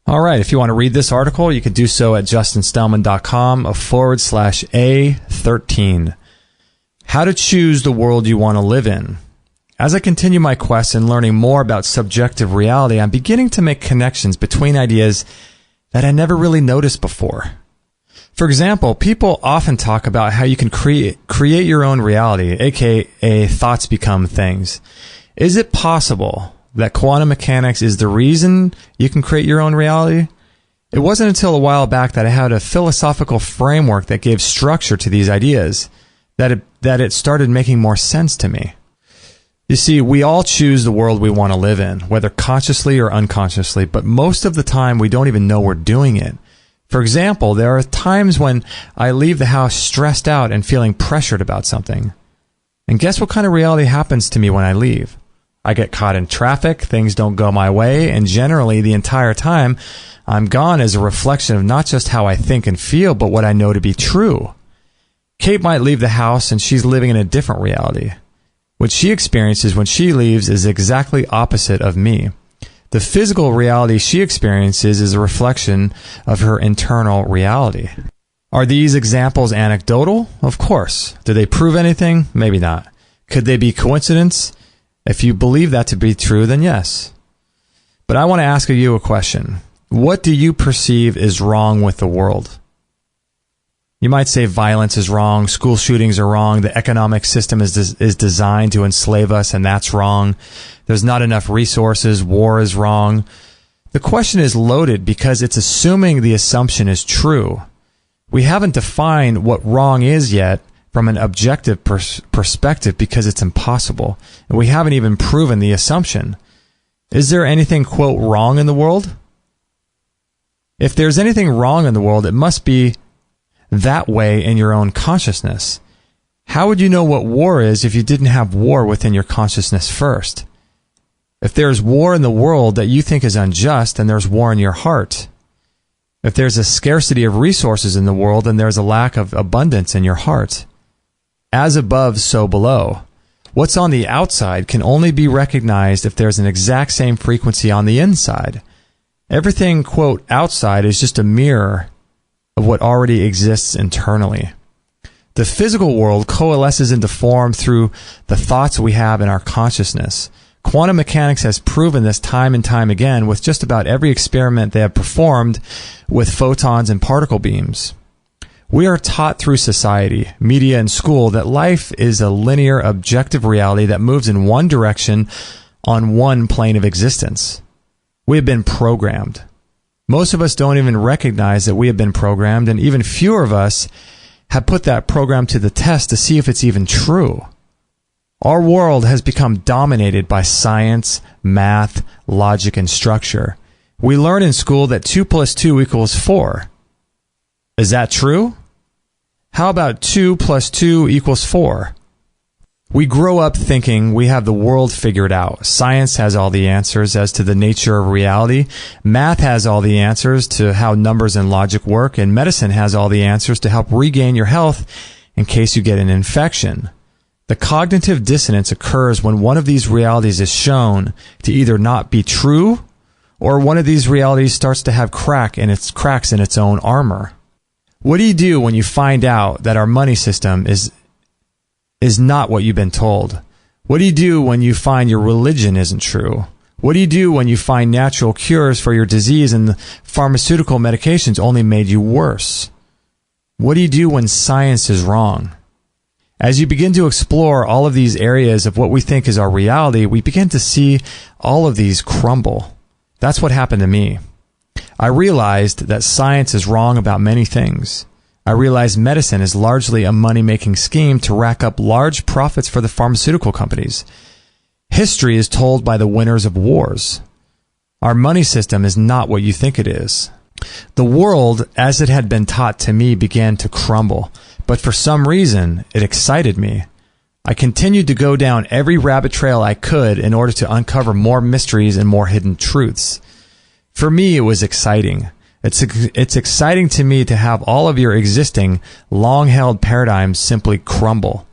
All right, if you want to read this article, you can do so at justinstellman.com/A13. How to choose the world you want to live in. As I continue my quest in learning more about subjective reality, I'm beginning to make connections between ideas that I never really noticed before. For example, people often talk about how you can create your own reality, aka thoughts become things. Is it possible that quantum mechanics is the reason you can create your own reality? It wasn't until a while back that I had a philosophical framework that gave structure to these ideas that it started making more sense to me. You see, we all choose the world we want to live in, whether consciously or unconsciously, but most of the time we don't even know we're doing it. For example, there are times when I leave the house stressed out and feeling pressured about something. And guess what kind of reality happens to me when I leave? I get caught in traffic, things don't go my way, and generally the entire time I'm gone is a reflection of not just how I think and feel, but what I know to be true. Kate might leave the house and she's living in a different reality. What she experiences when she leaves is exactly opposite of me. The physical reality she experiences is a reflection of her internal reality. Are these examples anecdotal? Of course. Do they prove anything? Maybe not. Could they be coincidence? If you believe that to be true, then yes. But I want to ask you a question. What do you perceive is wrong with the world? You might say violence is wrong, school shootings are wrong, the economic system is designed to enslave us, and that's wrong. There's not enough resources, war is wrong. The question is loaded because it's assuming the assumption is true. We haven't defined what wrong is yet from an objective perspective because it's impossible. And we haven't even proven the assumption. Is there anything, quote, wrong in the world? If there's anything wrong in the world, it must be that way in your own consciousness. How would you know what war is if you didn't have war within your consciousness first? If there's war in the world that you think is unjust, then there's war in your heart. If there's a scarcity of resources in the world, then there's a lack of abundance in your heart. As above, so below. What's on the outside can only be recognized if there's an exact same frequency on the inside. Everything, quote, outside is just a mirror of what already exists internally. The physical world coalesces into form through the thoughts we have in our consciousness. Quantum mechanics has proven this time and time again with just about every experiment they have performed with photons and particle beams. We are taught through society, media, and school that life is a linear, objective reality that moves in one direction on one plane of existence. We have been programmed. Most of us don't even recognize that we have been programmed, and even fewer of us have put that program to the test to see if it's even true. Our world has become dominated by science, math, logic, and structure. We learn in school that 2 + 2 = 4. Is that true? How about 2 + 2 = 4? We grow up thinking we have the world figured out. Science has all the answers as to the nature of reality. Math has all the answers to how numbers and logic work. And medicine has all the answers to help regain your health in case you get an infection. The cognitive dissonance occurs when one of these realities is shown to either not be true or one of these realities starts to have cracks in its own armor. What do you do when you find out that our money system is not what you've been told? What do you do when you find your religion isn't true? What do you do when you find natural cures for your disease and the pharmaceutical medications only made you worse? What do you do when science is wrong? As you begin to explore all of these areas of what we think is our reality, we begin to see all of these crumble. That's what happened to me. I realized that science is wrong about many things. I realized medicine is largely a money-making scheme to rack up large profits for the pharmaceutical companies. History is told by the winners of wars. Our money system is not what you think it is. The world, as it had been taught to me, began to crumble, but for some reason, it excited me. I continued to go down every rabbit trail I could in order to uncover more mysteries and more hidden truths. For me, it was exciting. It's exciting to me to have all of your existing, long-held paradigms simply crumble.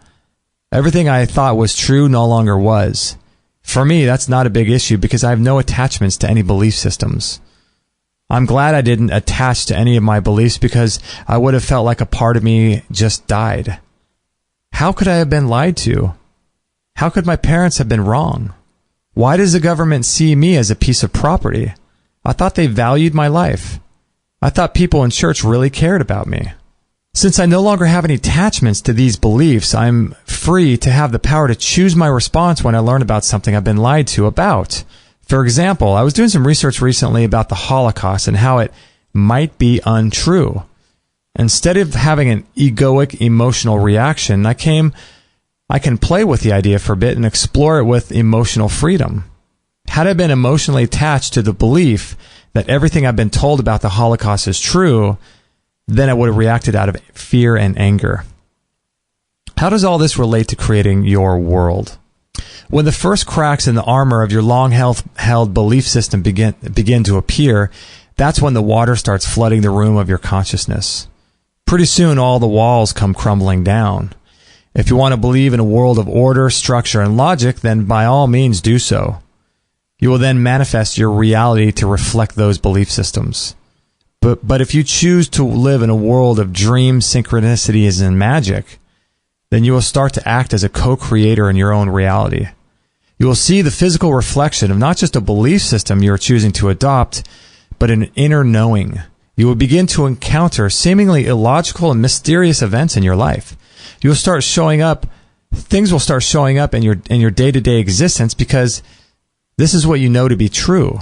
Everything I thought was true no longer was. For me, that's not a big issue because I have no attachments to any belief systems. I'm glad I didn't attach to any of my beliefs because I would have felt like a part of me just died. How could I have been lied to? How could my parents have been wrong? Why does the government see me as a piece of property? I thought they valued my life. I thought people in church really cared about me. Since I no longer have any attachments to these beliefs, I'm free to have the power to choose my response when I learn about something I've been lied to about. For example, I was doing some research recently about the Holocaust and how it might be untrue. Instead of having an egoic emotional reaction, I can play with the idea for a bit and explore it with emotional freedom. Had I been emotionally attached to the belief that everything I've been told about the Holocaust is true, then I would have reacted out of fear and anger. How does all this relate to creating your world? When the first cracks in the armor of your long-held belief system begin to appear, that's when the water starts flooding the room of your consciousness. Pretty soon, all the walls come crumbling down. If you want to believe in a world of order, structure, and logic, then by all means do so. You will then manifest your reality to reflect those belief systems. But if you choose to live in a world of dreams, synchronicities, and magic, then you will start to act as a co-creator in your own reality. You will see the physical reflection of not just a belief system you are choosing to adopt, but an inner knowing. You will begin to encounter seemingly illogical and mysterious events in your life. You will start showing up, things will start showing up in your day-to-day existence because this is what you know to be true.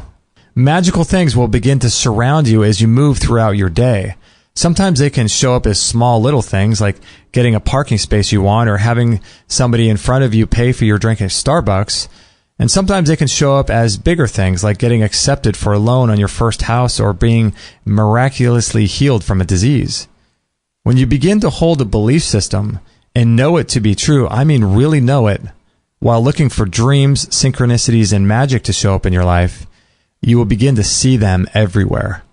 Magical things will begin to surround you as you move throughout your day. Sometimes they can show up as small little things like getting a parking space you want or having somebody in front of you pay for your drink at Starbucks. And sometimes they can show up as bigger things like getting accepted for a loan on your first house or being miraculously healed from a disease. When you begin to hold a belief system and know it to be true, I mean really know it, while looking for dreams, synchronicities, and magic to show up in your life, you will begin to see them everywhere.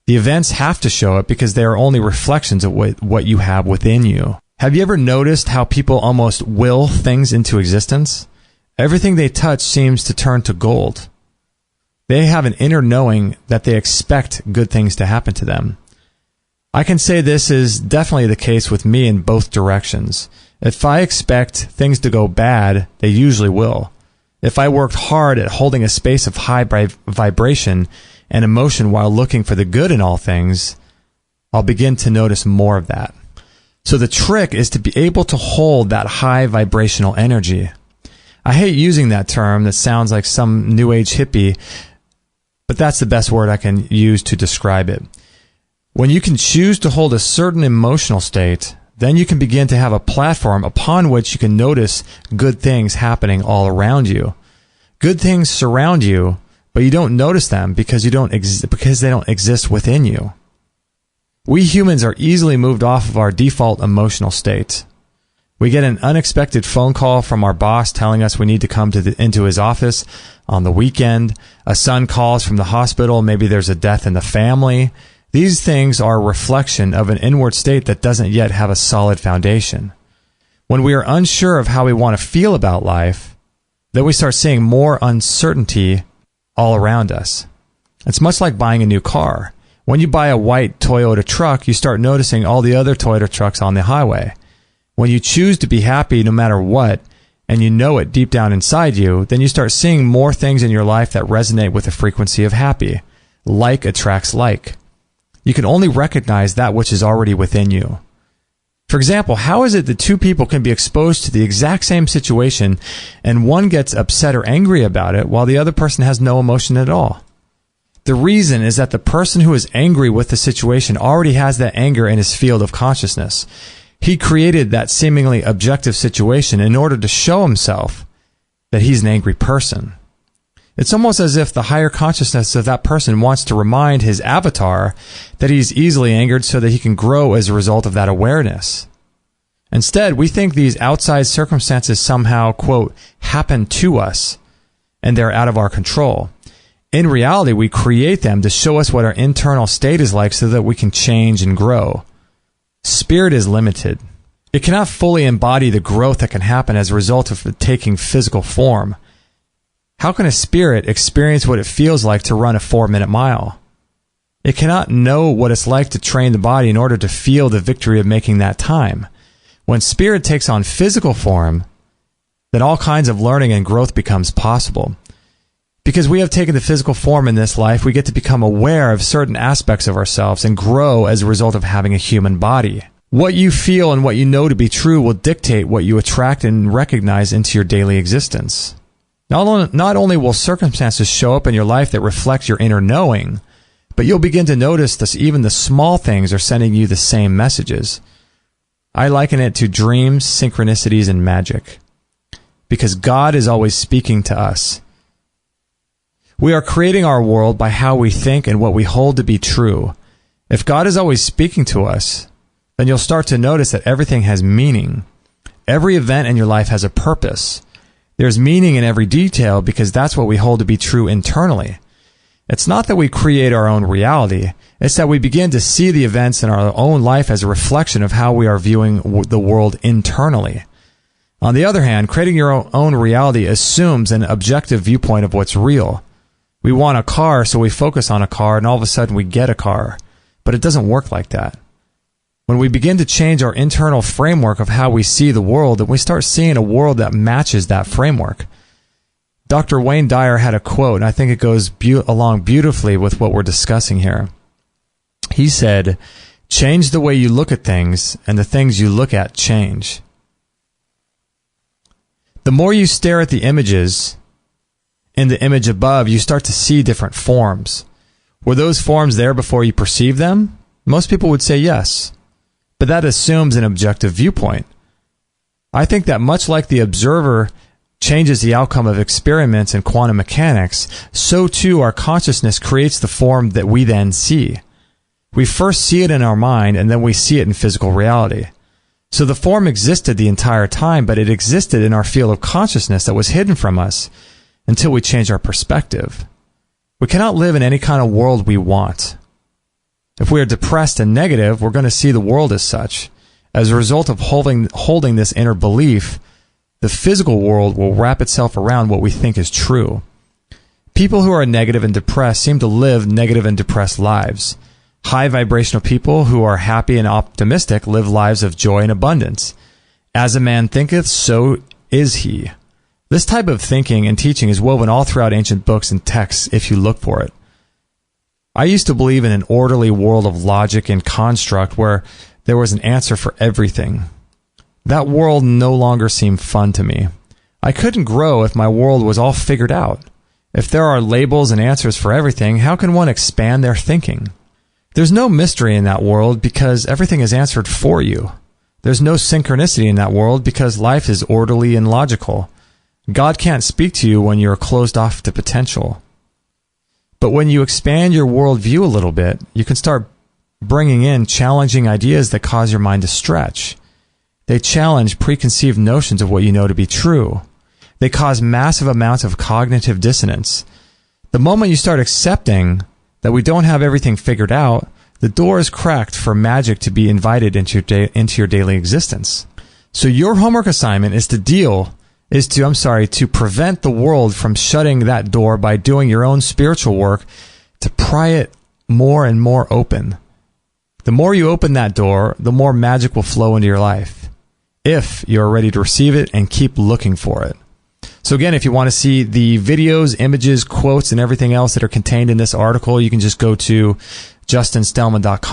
The events have to show up because they are only reflections of what you have within you. Have you ever noticed how people almost will things into existence? Everything they touch seems to turn to gold. They have an inner knowing that they expect good things to happen to them. I can say this is definitely the case with me in both directions. If I expect things to go bad, they usually will. If I worked hard at holding a space of high vibration and emotion while looking for the good in all things, I'll begin to notice more of that. So the trick is to be able to hold that high vibrational energy. I hate using that term that sounds like some new age hippie, but that's the best word I can use to describe it. When you can choose to hold a certain emotional state, then you can begin to have a platform upon which you can notice good things happening all around you. Good things surround you, but you don't notice them because they don't exist within you. We humans are easily moved off of our default emotional state. We get an unexpected phone call from our boss telling us we need to come into his office on the weekend. A son calls from the hospital. Maybe there's a death in the family. These things are a reflection of an inward state that doesn't yet have a solid foundation. When we are unsure of how we want to feel about life, then we start seeing more uncertainty all around us. It's much like buying a new car. When you buy a white Toyota truck, you start noticing all the other Toyota trucks on the highway. When you choose to be happy no matter what, and you know it deep down inside you, then you start seeing more things in your life that resonate with the frequency of happy. Like attracts like. You can only recognize that which is already within you. For example, how is it that two people can be exposed to the exact same situation and one gets upset or angry about it while the other person has no emotion at all? The reason is that the person who is angry with the situation already has that anger in his field of consciousness. He created that seemingly objective situation in order to show himself that he's an angry person. It's almost as if the higher consciousness of that person wants to remind his avatar that he's easily angered so that he can grow as a result of that awareness. Instead, we think these outside circumstances somehow, quote, happen to us, and they're out of our control. In reality, we create them to show us what our internal state is like so that we can change and grow. Spirit is limited. It cannot fully embody the growth that can happen as a result of it taking physical form. How can a spirit experience what it feels like to run a 4-minute mile? It cannot know what it's like to train the body in order to feel the victory of making that time. When spirit takes on physical form, then all kinds of learning and growth becomes possible. Because we have taken the physical form in this life, we get to become aware of certain aspects of ourselves and grow as a result of having a human body. What you feel and what you know to be true will dictate what you attract and recognize into your daily existence. Not only will circumstances show up in your life that reflect your inner knowing, but you'll begin to notice that even the small things are sending you the same messages. I liken it to dreams, synchronicities, and magic. Because God is always speaking to us. We are creating our world by how we think and what we hold to be true. If God is always speaking to us, then you'll start to notice that everything has meaning. Every event in your life has a purpose. There's meaning in every detail because that's what we hold to be true internally. It's not that we create our own reality. It's that we begin to see the events in our own life as a reflection of how we are viewing the world internally. On the other hand, creating your own reality assumes an objective viewpoint of what's real. We want a car, so we focus on a car, and all of a sudden we get a car. But it doesn't work like that. When we begin to change our internal framework of how we see the world, then we start seeing a world that matches that framework. Dr. Wayne Dyer had a quote, and I think it goes along beautifully with what we're discussing here. He said, "Change the way you look at things, and the things you look at change." The more you stare at the images in the image above, you start to see different forms. Were those forms there before you perceived them? Most people would say yes. But that assumes an objective viewpoint. I think that much like the observer changes the outcome of experiments in quantum mechanics, so too our consciousness creates the form that we then see. We first see it in our mind, and then we see it in physical reality. So the form existed the entire time, but it existed in our field of consciousness that was hidden from us until we change our perspective. We cannot live in any kind of world we want. If we are depressed and negative, we're going to see the world as such. As a result of holding this inner belief, the physical world will wrap itself around what we think is true. People who are negative and depressed seem to live negative and depressed lives. High vibrational people who are happy and optimistic live lives of joy and abundance. As a man thinketh, so is he. This type of thinking and teaching is woven all throughout ancient books and texts if you look for it. I used to believe in an orderly world of logic and construct where there was an answer for everything. That world no longer seemed fun to me. I couldn't grow if my world was all figured out. If there are labels and answers for everything, how can one expand their thinking? There's no mystery in that world because everything is answered for you. There's no synchronicity in that world because life is orderly and logical. God can't speak to you when you're closed off to potential. But when you expand your worldview a little bit, you can start bringing in challenging ideas that cause your mind to stretch. They challenge preconceived notions of what you know to be true. They cause massive amounts of cognitive dissonance. The moment you start accepting that we don't have everything figured out, the door is cracked for magic to be invited into your daily existence. So your homework assignment is to prevent the world from shutting that door by doing your own spiritual work to pry it more and more open. The more you open that door, the more magic will flow into your life, if you're ready to receive it and keep looking for it. So again, if you want to see the videos, images, quotes, and everything else that are contained in this article, you can just go to justinstellman.com.